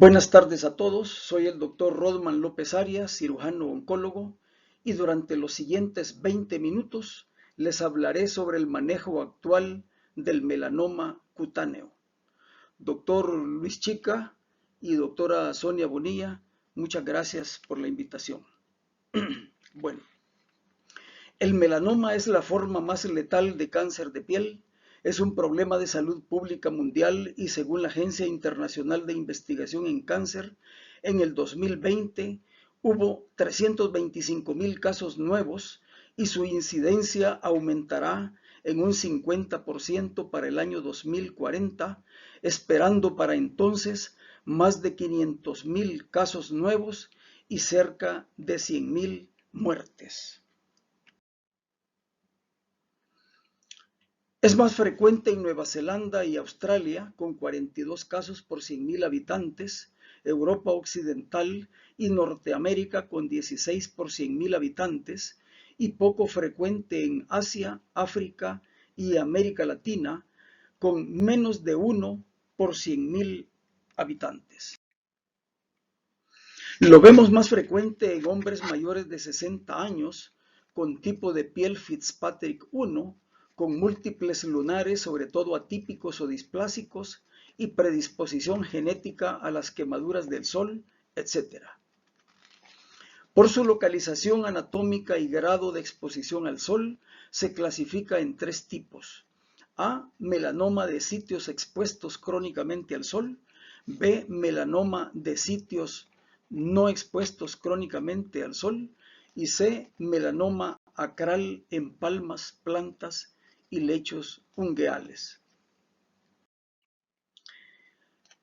Buenas tardes a todos, soy el doctor Rodman López Arias, cirujano oncólogo, y durante los siguientes 20 minutos les hablaré sobre el manejo actual del melanoma cutáneo. Doctor Luis Chica y doctora Sonia Bonilla, muchas gracias por la invitación. Bueno, el melanoma es la forma más letal de cáncer de piel. Es un problema de salud pública mundial y según la Agencia Internacional de Investigación en Cáncer, en el 2020 hubo 325,000 casos nuevos y su incidencia aumentará en un 50% para el año 2040, esperando para entonces más de 500,000 casos nuevos y cerca de 100,000 muertes. Es más frecuente en Nueva Zelanda y Australia, con 42 casos por 100,000 habitantes, Europa Occidental y Norteamérica con 16 por 100,000 habitantes, y poco frecuente en Asia, África y América Latina, con menos de 1 por 100,000 habitantes. Lo vemos más frecuente en hombres mayores de 60 años, con tipo de piel Fitzpatrick 1, con múltiples lunares, sobre todo atípicos o displásicos, y predisposición genética a las quemaduras del sol, etc. Por su localización anatómica y grado de exposición al sol, se clasifica en 3 tipos. A. Melanoma de sitios expuestos crónicamente al sol. B. Melanoma de sitios no expuestos crónicamente al sol. Y C. Melanoma acral en palmas, plantas y lechos ungueales.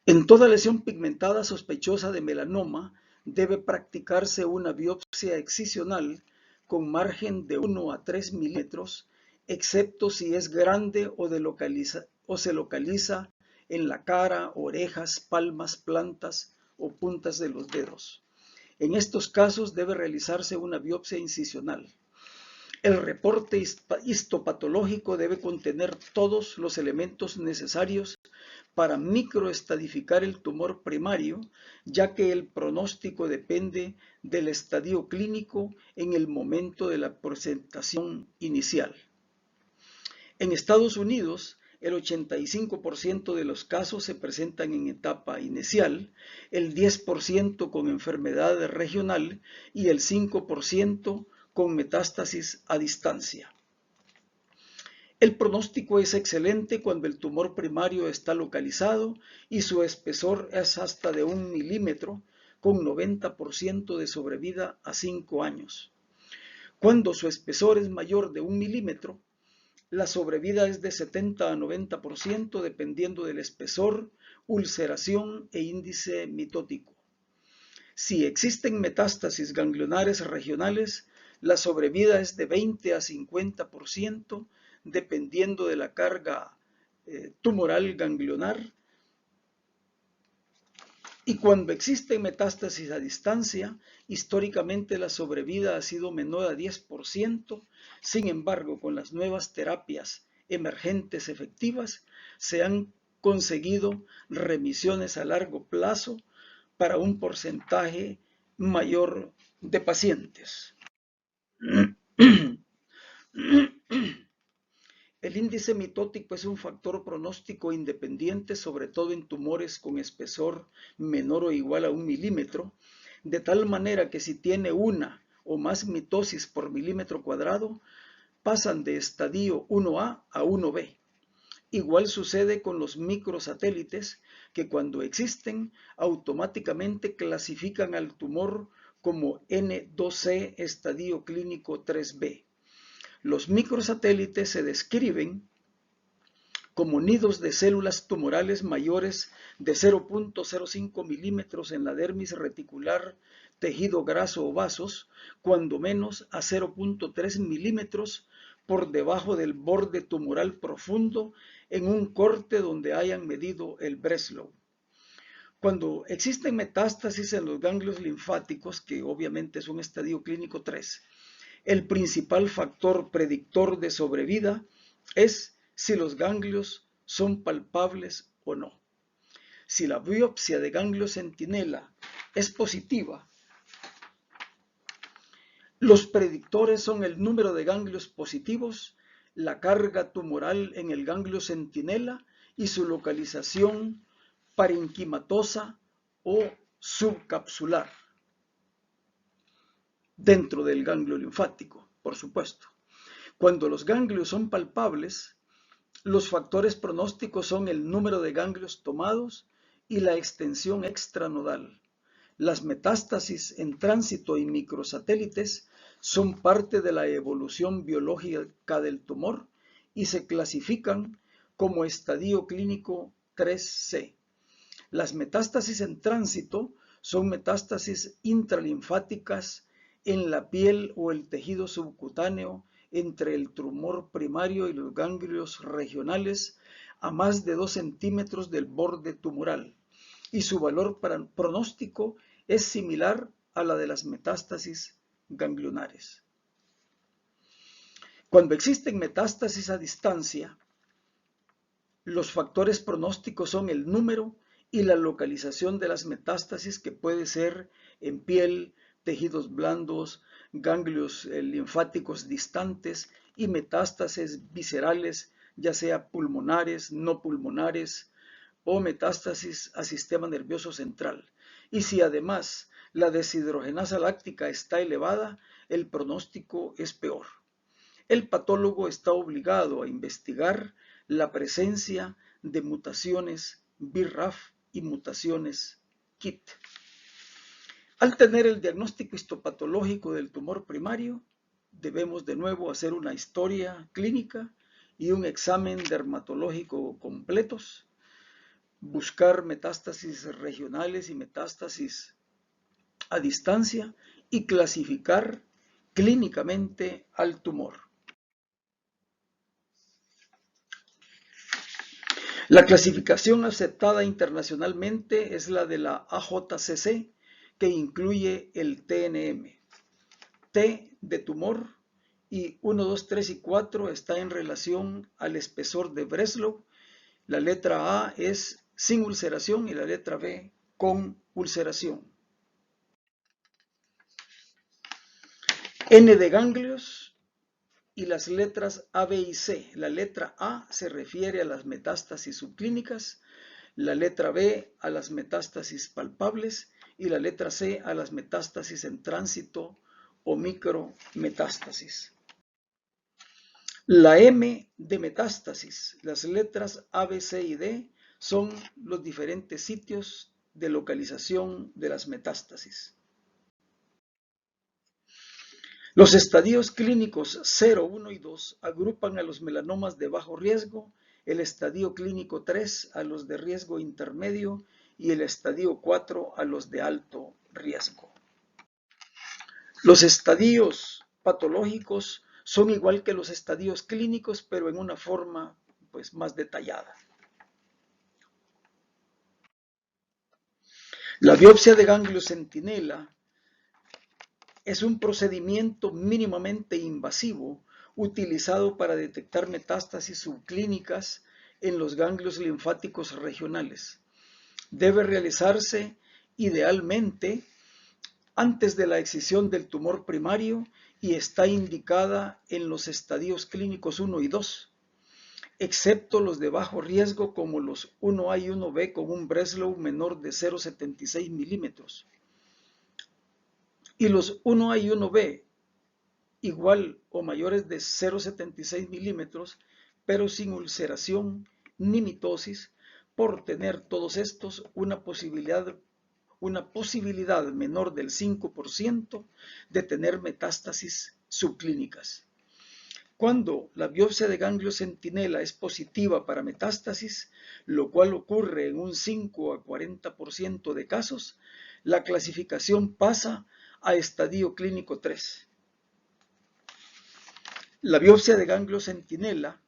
En toda lesión pigmentada sospechosa de melanoma debe practicarse una biopsia excisional con margen de 1 a 3 milímetros, excepto si es grande o se localiza en la cara, orejas, palmas, plantas o puntas de los dedos. En estos casos debe realizarse una biopsia incisional. El reporte histopatológico debe contener todos los elementos necesarios para microestadificar el tumor primario, ya que el pronóstico depende del estadio clínico en el momento de la presentación inicial. En Estados Unidos, el 85% de los casos se presentan en etapa inicial, el 10% con enfermedad regional y el 5% con metástasis a distancia. El pronóstico es excelente cuando el tumor primario está localizado y su espesor es hasta de 1 milímetro, con 90% de sobrevida a 5 años. Cuando su espesor es mayor de 1 milímetro, la sobrevida es de 70 a 90% dependiendo del espesor, ulceración e índice mitótico. Si existen metástasis ganglionares regionales, la sobrevida es de 20 a 50%, dependiendo de la carga tumoral ganglionar. Y cuando existen metástasis a distancia, históricamente la sobrevida ha sido menor a 10%. Sin embargo, con las nuevas terapias emergentes efectivas, se han conseguido remisiones a largo plazo para un porcentaje mayor de pacientes. El índice mitótico es un factor pronóstico independiente, sobre todo en tumores con espesor menor o igual a 1 milímetro, de tal manera que si tiene una o más mitosis por milímetro cuadrado, pasan de estadio 1A a 1B. Igual sucede con los microsatélites, que cuando existen, automáticamente clasifican al tumor como N2C estadio clínico 3B. Los microsatélites se describen como nidos de células tumorales mayores de 0.05 milímetros en la dermis reticular, tejido graso o vasos, cuando menos a 0.3 milímetros por debajo del borde tumoral profundo en un corte donde hayan medido el Breslow. Cuando existen metástasis en los ganglios linfáticos, que obviamente es un estadio clínico 3, el principal factor predictor de sobrevida es si los ganglios son palpables o no. Si la biopsia de ganglio centinela es positiva, los predictores son el número de ganglios positivos, la carga tumoral en el ganglio centinela y su localización parenquimatosa o subcapsular, dentro del ganglio linfático, por supuesto. Cuando los ganglios son palpables, los factores pronósticos son el número de ganglios tomados y la extensión extranodal. Las metástasis en tránsito y microsatélites son parte de la evolución biológica del tumor y se clasifican como estadio clínico 3C. Las metástasis en tránsito son metástasis intralinfáticas en la piel o el tejido subcutáneo entre el tumor primario y los ganglios regionales a más de 2 centímetros del borde tumoral, y su valor pronóstico es similar a la de las metástasis ganglionares. Cuando existen metástasis a distancia, los factores pronósticos son el número y la localización de las metástasis, que puede ser en piel, tejidos blandos, ganglios linfáticos distantes y metástasis viscerales, ya sea pulmonares, no pulmonares o metástasis a sistema nervioso central. Y si además la deshidrogenasa láctica está elevada, el pronóstico es peor. El patólogo está obligado a investigar la presencia de mutaciones BRAF y mutaciones KIT. Al tener el diagnóstico histopatológico del tumor primario, debemos de nuevo hacer una historia clínica y un examen dermatológico completos, buscar metástasis regionales y metástasis a distancia y clasificar clínicamente al tumor. La clasificación aceptada internacionalmente es la de la AJCC, que incluye el TNM. T de tumor y 1, 2, 3 y 4 está en relación al espesor de Breslow. La letra A es sin ulceración y la letra B con ulceración. N de ganglios y las letras A, B y C. La letra A se refiere a las metástasis subclínicas, la letra B a las metástasis palpables y la letra C a las metástasis en tránsito o micrometástasis. La M de metástasis, las letras A, B, C y D son los diferentes sitios de localización de las metástasis. Los estadios clínicos 0, 1 y 2 agrupan a los melanomas de bajo riesgo, el estadio clínico 3 a los de riesgo intermedio y el estadio 4 a los de alto riesgo. Los estadios patológicos son igual que los estadios clínicos, pero en una forma más detallada. La biopsia de ganglio centinela es un procedimiento mínimamente invasivo utilizado para detectar metástasis subclínicas en los ganglios linfáticos regionales. Debe realizarse idealmente antes de la excisión del tumor primario y está indicada en los estadios clínicos 1 y 2, excepto los de bajo riesgo como los 1A y 1B con un Breslow menor de 0,76 milímetros. Y los 1A y 1B igual o mayores de 0,76 milímetros, pero sin ulceración ni mitosis, por tener todos estos una posibilidad menor del 5% de tener metástasis subclínicas. Cuando la biopsia de ganglio centinela es positiva para metástasis, lo cual ocurre en un 5 a 40% de casos, la clasificación pasa a estadio clínico 3. La biopsia de ganglio centinela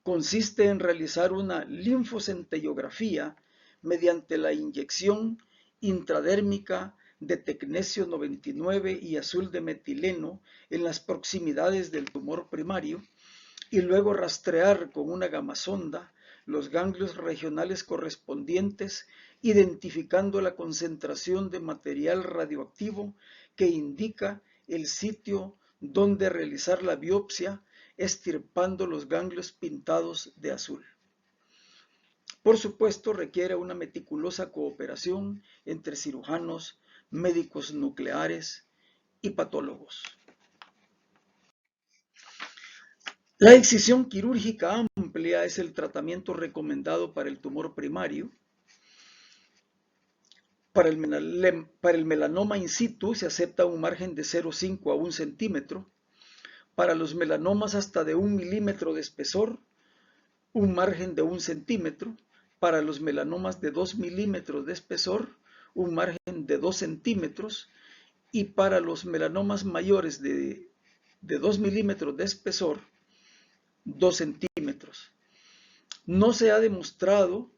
consiste en realizar una linfocentellografía mediante la inyección intradérmica de tecnesio 99 y azul de metileno en las proximidades del tumor primario y luego rastrear con una gamasonda los ganglios regionales correspondientes, identificando la concentración de material radioactivo que indica el sitio donde realizar la biopsia, extirpando los ganglios pintados de azul. Por supuesto, requiere una meticulosa cooperación entre cirujanos, médicos nucleares y patólogos. La excisión quirúrgica amplia es el tratamiento recomendado para el tumor primario. Para el melanoma in situ se acepta un margen de 0,5 a 1 centímetro. Para los melanomas hasta de 1 milímetro de espesor, un margen de 1 centímetro. Para los melanomas de 2 milímetros de espesor, un margen de 2 centímetros. Y para los melanomas mayores de 2 milímetros de espesor, 2 centímetros. No se ha demostrado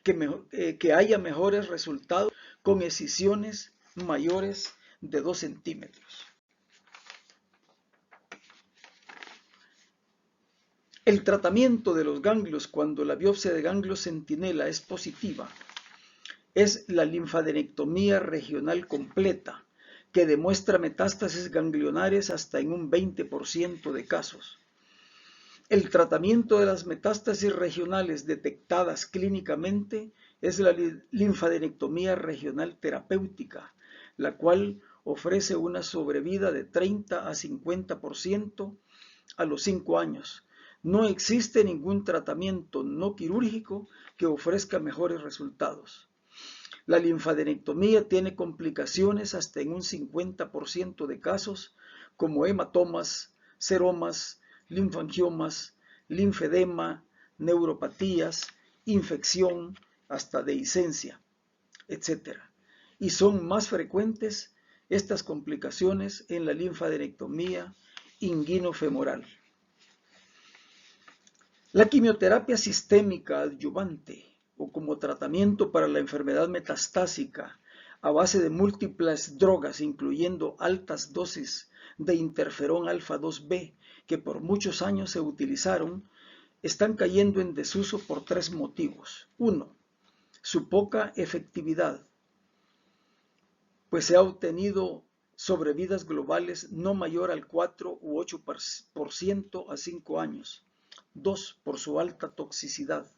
que haya mejores resultados con excisiones mayores de 2 centímetros. El tratamiento de los ganglios cuando la biopsia de ganglios centinela es positiva es la linfadenectomía regional completa, que demuestra metástasis ganglionares hasta en un 20% de casos. El tratamiento de las metástasis regionales detectadas clínicamente es la linfadenectomía regional terapéutica, la cual ofrece una sobrevida de 30 a 50% a los 5 años. No existe ningún tratamiento no quirúrgico que ofrezca mejores resultados. La linfadenectomía tiene complicaciones hasta en un 50% de casos, como hematomas, seromas, linfangiomas, linfedema, neuropatías, infección, hasta dehiscencia, etc. Y son más frecuentes estas complicaciones en la linfadenectomía inguinofemoral. La quimioterapia sistémica adyuvante o como tratamiento para la enfermedad metastásica a base de múltiples drogas, incluyendo altas dosis de interferón alfa 2B, que por muchos años se utilizaron, están cayendo en desuso por 3 motivos. 1. Su poca efectividad, pues se ha obtenido sobrevidas globales no mayor al 4 u 8% a 5 años. 2. Por su alta toxicidad.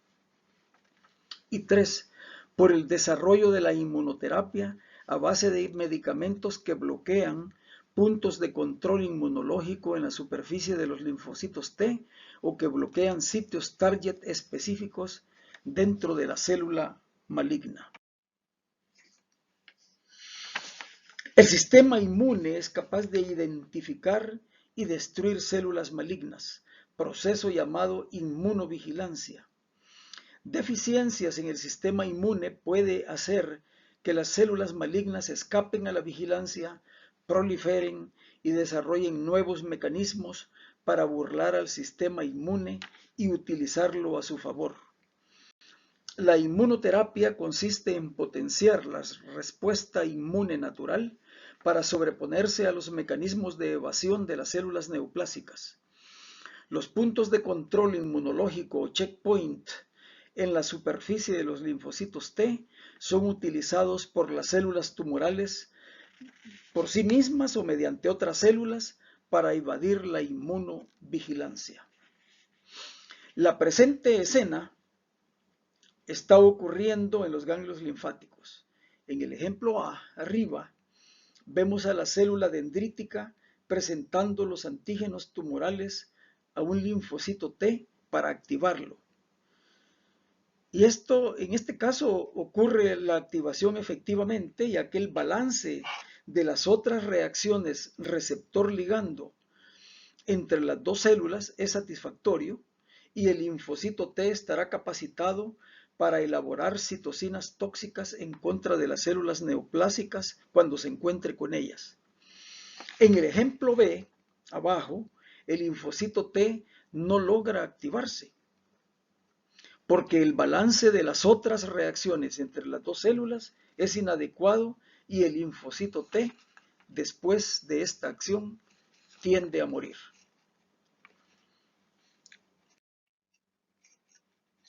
Y 3. Por el desarrollo de la inmunoterapia a base de medicamentos que bloquean puntos de control inmunológico en la superficie de los linfocitos T o que bloquean sitios target específicos dentro de la célula maligna. El sistema inmune es capaz de identificar y destruir células malignas, proceso llamado inmunovigilancia. Deficiencias en el sistema inmune puede hacer que las células malignas escapen a la vigilancia, proliferen y desarrollen nuevos mecanismos para burlar al sistema inmune y utilizarlo a su favor. La inmunoterapia consiste en potenciar la respuesta inmune natural para sobreponerse a los mecanismos de evasión de las células neoplásicas. Los puntos de control inmunológico o checkpoint en la superficie de los linfocitos T son utilizados por las células tumorales por sí mismas o mediante otras células para evadir la inmunovigilancia. La presente escena está ocurriendo en los ganglios linfáticos. En el ejemplo A, arriba, vemos a la célula dendrítica presentando los antígenos tumorales a un linfocito T para activarlo. Y en este caso ocurre la activación efectivamente, ya que el balance de las otras reacciones receptor-ligando entre las dos células es satisfactorio y el linfocito T estará capacitado para elaborar citocinas tóxicas en contra de las células neoplásicas cuando se encuentre con ellas. En el ejemplo B, abajo, el linfocito T no logra activarse, porque el balance de las otras reacciones entre las dos células es inadecuado y el linfocito T, después de esta acción, tiende a morir.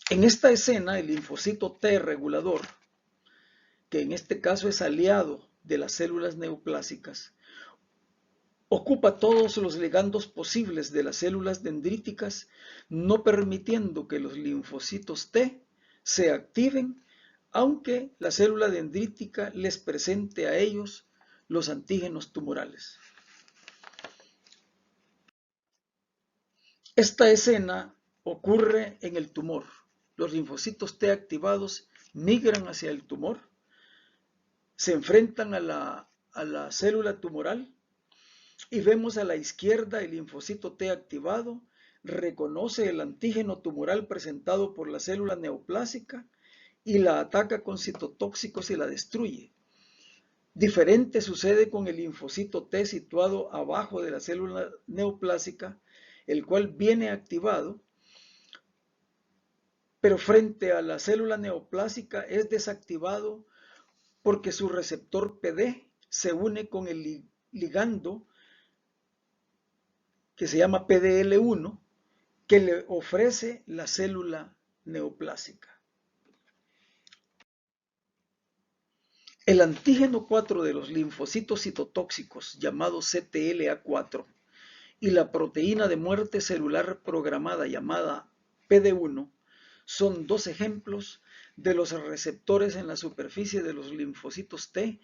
En esta escena, el linfocito T regulador, que en este caso es aliado de las células neoplásicas, ocupa todos los ligandos posibles de las células dendríticas, no permitiendo que los linfocitos T se activen, aunque la célula dendrítica les presente a ellos los antígenos tumorales. Esta escena ocurre en el tumor. Los linfocitos T activados migran hacia el tumor, se enfrentan a la célula tumoral y vemos a la izquierda el linfocito T activado, reconoce el antígeno tumoral presentado por la célula neoplásica y la ataca con citotóxicos y la destruye. Diferente sucede con el linfocito T situado abajo de la célula neoplásica, el cual viene activado, pero frente a la célula neoplásica es desactivado porque su receptor PD se une con el ligando que se llama PDL1, que le ofrece la célula neoplásica. El antígeno 4 de los linfocitos citotóxicos, llamado CTLA4, y la proteína de muerte celular programada, llamada PD1, son dos ejemplos de los receptores en la superficie de los linfocitos T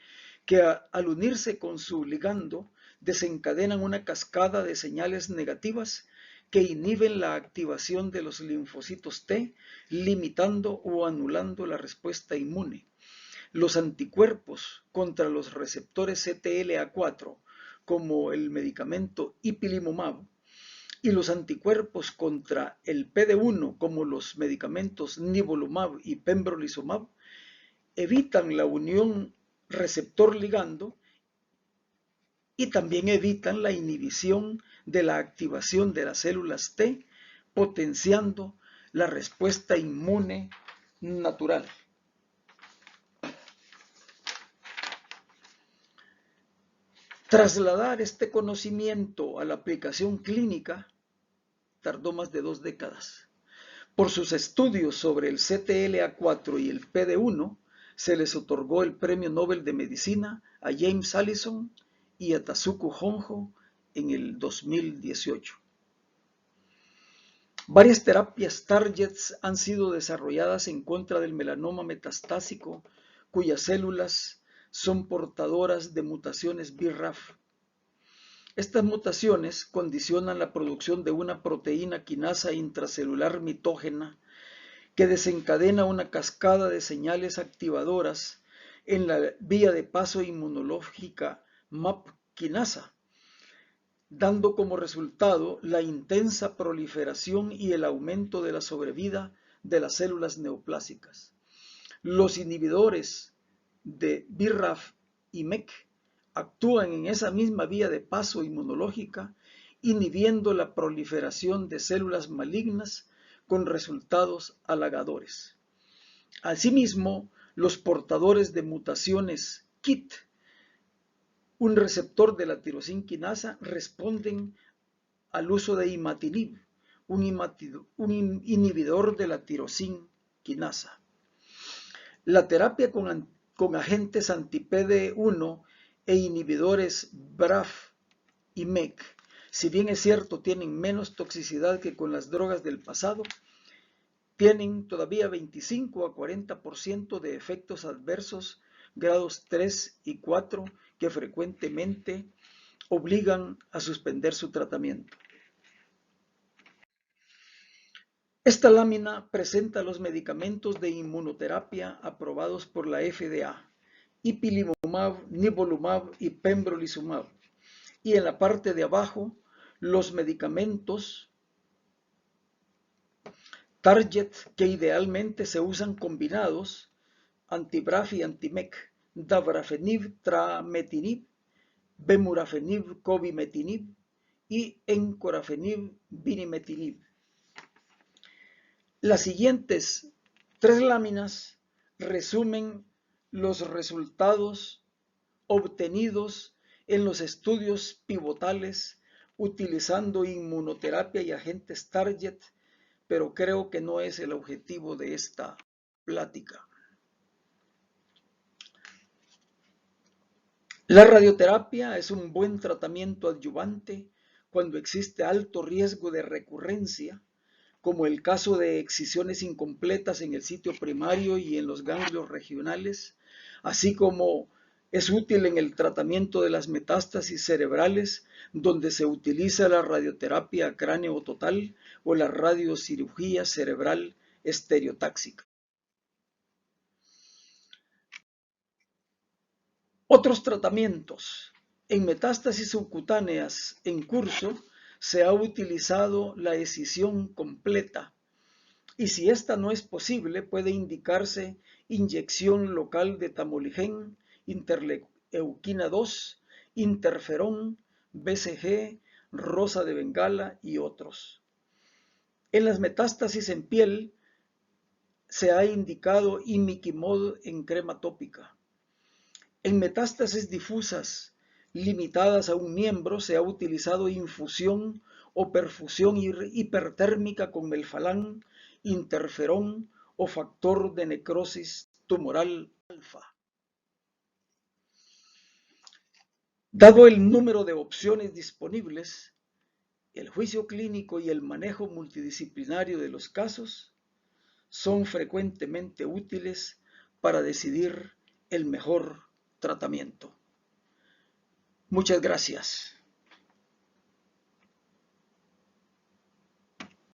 que al unirse con su ligando desencadenan una cascada de señales negativas que inhiben la activación de los linfocitos T, limitando o anulando la respuesta inmune. Los anticuerpos contra los receptores CTLA4, como el medicamento ipilimumab, y los anticuerpos contra el PD1, como los medicamentos nivolumab y pembrolizumab, evitan la unión receptor-ligando y también evitan la inhibición de la activación de las células T, potenciando la respuesta inmune natural. Trasladar este conocimiento a la aplicación clínica tardó más de 2 décadas. Por sus estudios sobre el CTLA4 y el PD1, se les otorgó el Premio Nobel de Medicina a James Allison y a Tasuku Honjo en el 2018. Varias terapias targets han sido desarrolladas en contra del melanoma metastásico, cuyas células son portadoras de mutaciones BRAF. Estas mutaciones condicionan la producción de una proteína quinasa intracelular mitógena que desencadena una cascada de señales activadoras en la vía de paso inmunológica MAP quinasa, dando como resultado la intensa proliferación y el aumento de la sobrevida de las células neoplásicas. Los inhibidores de BRAF y MEK actúan en esa misma vía de paso inmunológica, inhibiendo la proliferación de células malignas con resultados halagadores. Asimismo, los portadores de mutaciones KIT, un receptor de la tirosina quinasa, responden al uso de imatinib, un inhibidor de la tirosina quinasa. La terapia con agentes anti-PD1 e inhibidores BRAF y MEK, si bien es cierto tienen menos toxicidad que con las drogas del pasado, tienen todavía 25 a 40% de efectos adversos grados 3 y 4 que frecuentemente obligan a suspender su tratamiento. Esta lámina presenta los medicamentos de inmunoterapia aprobados por la FDA, ipilimumab, nivolumab y pembrolizumab, y en la parte de abajo los medicamentos target que idealmente se usan combinados, anti-BRAF y anti-MEK, dabrafenib, trametinib, bemurafenib, cobimetinib y encorafenib, binimetinib. Las siguientes 3 láminas resumen los resultados obtenidos en los estudios pivotales utilizando inmunoterapia y agentes target, pero creo que no es el objetivo de esta plática. La radioterapia es un buen tratamiento adyuvante cuando existe alto riesgo de recurrencia, como el caso de excisiones incompletas en el sitio primario y en los ganglios regionales, así como es útil en el tratamiento de las metástasis cerebrales, donde se utiliza la radioterapia cráneo total o la radiocirugía cerebral estereotáxica. Otros tratamientos. En metástasis subcutáneas en curso se ha utilizado la escisión completa y si esta no es posible puede indicarse inyección local de tamoligén, interleuquina 2, interferón, BCG, rosa de Bengala y otros. En las metástasis en piel se ha indicado imiquimod en crema tópica. En metástasis difusas limitadas a un miembro se ha utilizado infusión o perfusión hipertérmica con melfalán, interferón o factor de necrosis tumoral alfa. Dado el número de opciones disponibles, el juicio clínico y el manejo multidisciplinario de los casos son frecuentemente útiles para decidir el mejor tratamiento. Muchas gracias.